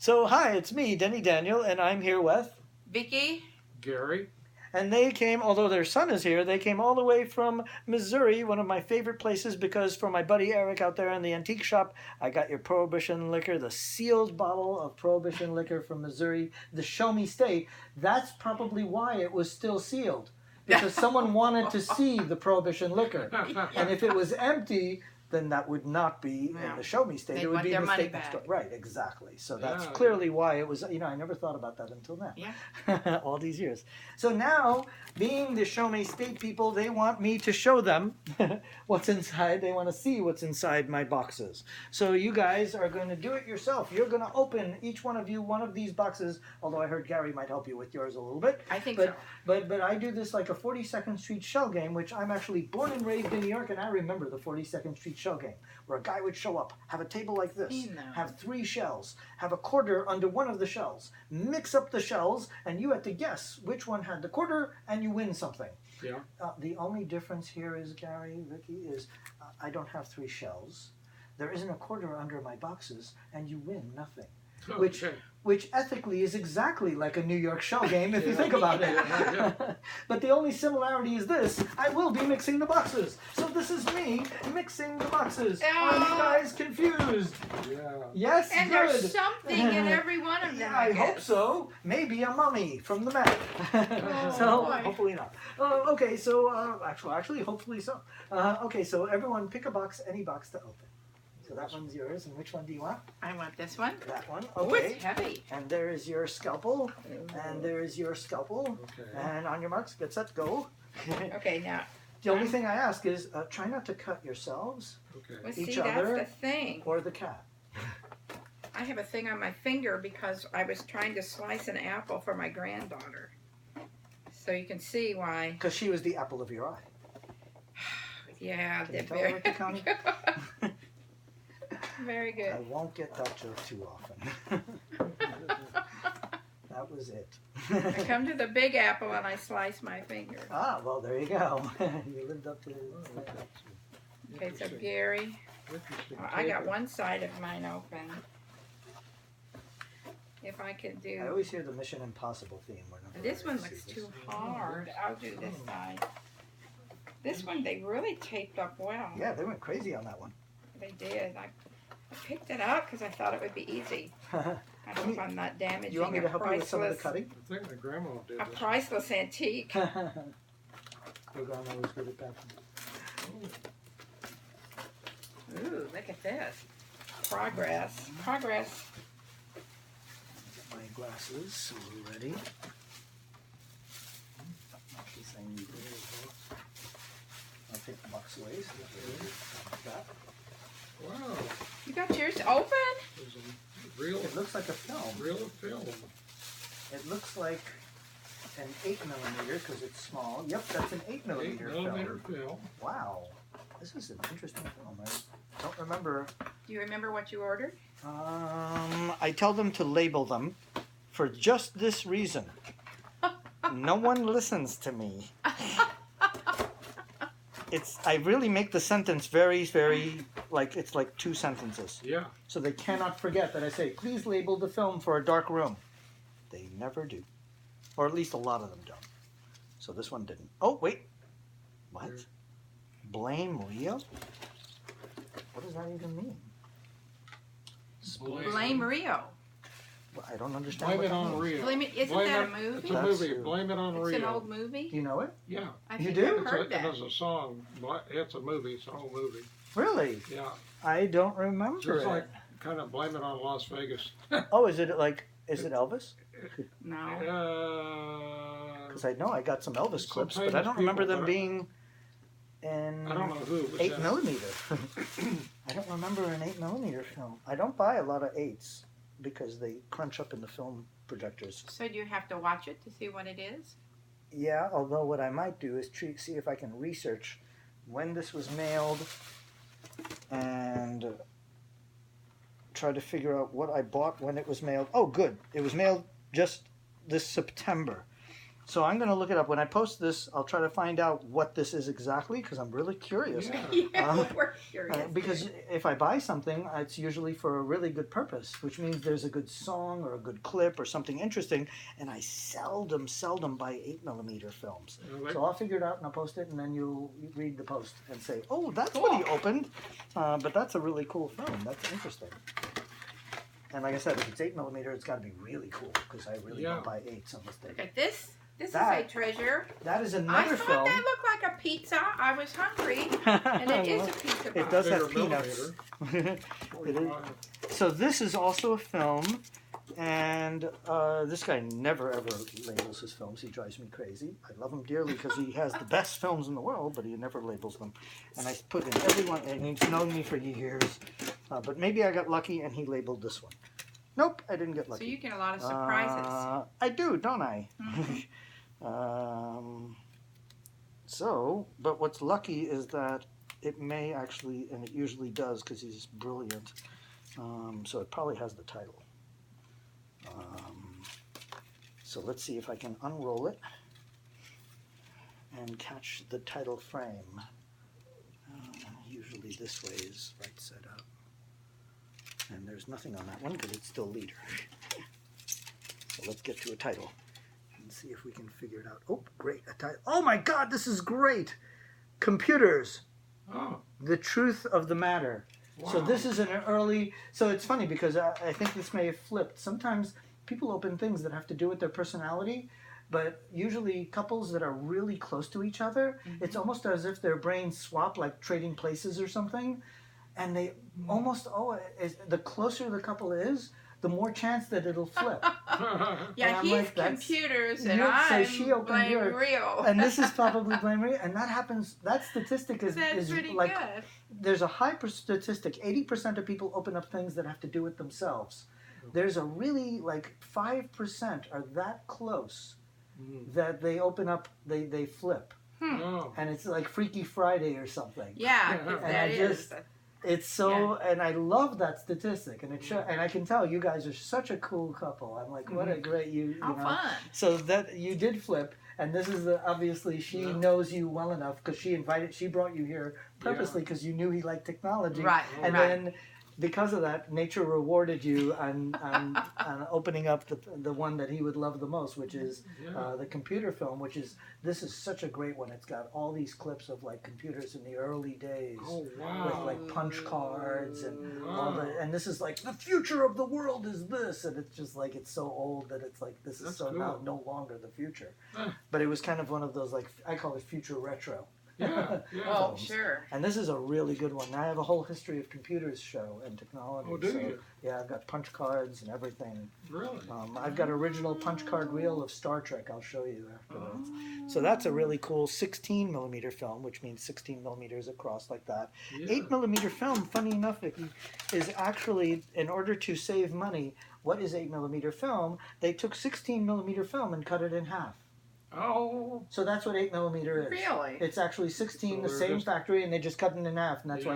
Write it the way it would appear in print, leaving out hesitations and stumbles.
So, hi, it's me, Denny Daniel, and I'm here with Vicky? Gary? And they came, although their son is here, they came all the way from Missouri, one of my favorite places, because for my buddy Eric out there in the antique shop, I got your Prohibition liquor, the sealed bottle of Prohibition liquor from Missouri, the Show Me State. That's probably why it was still sealed, because someone wanted to see the Prohibition liquor. And if it was empty, then that would not be in the Show Me State. They'd it would want be their in the money state next door. back. Right, exactly. So that's Yeah, clearly why it was, I never thought about that until now. Yeah. All these years. So now, being the Show Me State people, they want me to show them what's inside. They want to see what's inside my boxes. So you guys are going to do it yourself. You're going to open, each one of you, one of these boxes, although I heard Gary might help you with yours a little bit. I think but, so. But I do this like a 42nd Street shell game, which I'm actually born and raised in New York, and I remember the 42nd Street shell game, where a guy would show up, have a table like this, have 3 shells, have a quarter under one of the shells, mix up the shells, and you had to guess which one had the quarter, and you win something. Yeah. The only difference here is, Gary, Vicky, is I don't have 3 shells. There isn't a quarter under my boxes, and you win nothing. Okay. Which ethically is exactly like a New York shell game if you think about it. But the only similarity is this: I will be mixing the boxes. So this is me mixing the boxes. Are you guys confused? Yeah. Yes, And good. there's something in every one of them. Yeah, I hope guess. so. Maybe a mummy from the map. So boy. hopefully not. Okay, so actually, hopefully so. Okay, so everyone pick a box, any box to open. So that one's yours, and which one do you want? I want this one. That one. Oh, Okay. it's heavy. And there is your scalpel, and there is your scalpel. Okay. And on your marks, get set, go. Okay, now, The only thing I ask is try not to cut yourselves Okay. let's Each see, other. that's the thing. or the cat. I have a thing on my finger because I was trying to slice an apple for my granddaughter. So you can see why. Because she was the apple of your eye. Yeah, Can you they're tell very her to come? good. Very good. I won't get that joke too often. That was it. I come to the big apple and I slice my finger. Ah, well, there you go. You lived up to it. Okay, so Gary, I got one side of mine open. If I could I do, always hear the Mission Impossible theme. Whenever this I one see looks this. too hard. I'll do this side. This one they really taped up well. Yeah, they went crazy on that one. They did. I picked it up because I thought it would be easy. I hope I'm not damaging You want me to a help you with some of the priceless, cutting? I think my grandma did a this. priceless antique. Your grandma was good at that. Ooh, look at this. Progress. Progress. My glasses, so we're ready. She's saying you did. I'll take the box away so that we're ready. Like that. Wow. You got yours open? There's a real, It looks like a film. real film. It looks like an 8mm because it's small. Yep, that's an 8mm 8mm film. film. Wow, this is an interesting film. I don't remember. Do you remember what you ordered? I tell them to label them for just this reason. No one listens to me. I really make the sentence very, very, it's like 2 sentences. Yeah. So they cannot forget that I say, please label the film for a dark room. They never do. Or at least a lot of them don't. So this one didn't. Oh, wait. What? Here. Blame Rio? What does that even mean? Blame Rio. Well, I don't understand Blame what it that on means. Rio. Blame it. Isn't Blame that a it- movie? It's a That's movie. true. Blame it on It's Rio. an old movie. Do you know it? Yeah. I You think do? I've heard that. There's a song. It's a movie. It's a whole movie. Really? Yeah. I don't remember Just it. like kind of blame it on Las Vegas. Oh, is it Elvis? No. Because I know I got some Elvis Some clips, but I famous don't remember people, them but being in I don't know who. It was 8mm. I don't remember an 8mm film. I don't buy a lot of 8s because they crunch up in the film projectors. So do you have to watch it to see what it is? Yeah, although what I might do is see if I can research when this was mailed and try to figure out what I bought when it was mailed. Oh, good. It was mailed just this September. So I'm going to look it up. When I post this, I'll try to find out what this is exactly because I'm really curious. Yeah. We're curious. Because if I buy something, it's usually for a really good purpose, which means there's a good song or a good clip or something interesting. And I seldom buy 8mm films. So I'll figure it out and I'll post it, and then you'll read the post and say, "Oh, that's what he opened." But that's a really cool film. That's interesting. And like I said, if it's 8mm, it's got to be really cool because I really don't buy 8s on this thing. Look at this. This That- is a treasure. That is I another thought film. that looked like a pizza. I was hungry, and it is a pizza box. It does have Bigger peanuts. It is. 45. So this is also a film, and this guy never ever labels his films. He drives me crazy. I love him dearly because he has the best films in the world, but he never labels them. And I put in everyone, and he's known me for years. But maybe I got lucky and he labeled this one. Nope, I didn't get lucky. So you get a lot of surprises. I do, don't I? But what's lucky is that it may actually, and it usually does because he's brilliant. So it probably has the title. So let's see if I can unroll it and catch the title frame. Usually this way is right side up. And there's nothing on that one because it's still leader. So let's get to a title and see if we can figure it out. Oh, great, a title. Oh my God, this is great. Computers, Oh, the truth of the matter. wow. So this is an early, so it's funny because I think this may have flipped. Sometimes people open things that have to do with their personality, but usually couples that are really close to each other, it's almost as if their brains swap, like trading places or something. And they almost the closer the couple is, the more chance that it'll flip. Yeah, I'm he's like, that's- computers, and so I'm she opened blame her- real. And this is probably blame real. And that happens. That statistic is That's pretty like good. there's a high statistic. 80% of people open up things that have to do with themselves. There's a really like 5% are that close that they open up. They flip, Oh, and it's like Freaky Friday or something. Yeah, And that I is. just- It's so, and I love that statistic, and and I can tell you guys are such a cool couple. I'm like, what a great you How know. fun. So that you did flip, and this is obviously she knows you well enough because she brought you here purposely because you knew he liked technology, Right, and right. then because of that, nature rewarded you on opening up the one that he would love the most, which is the computer film. This is such a great one. It's got all these clips of like computers in the early days. oh With wow. like punch cards and Wow. and this is like the future of the world is this, and it's just like it's so old that it's like this is That's so cool. now no longer the future. Huh. But it was kind of one of those like I call it future retro. Yeah, yeah. Oh, films. sure. And this is a really good one. I have a whole history of computers show and technology. Oh, do so, you? Yeah, I've got punch cards and everything. Really? I've got original punch card reel of Star Trek. I'll show you afterwards. Oh. So that's a really cool 16mm film, which means 16mm across like that. Yeah. 8mm film, funny enough, Vicky, is actually, in order to save money, what is 8mm film? They took 16mm film and cut it in half. Oh. So that's what 8mm is. Really? It's actually 16, So the they're same just- factory, and they just cut it in half, and that's why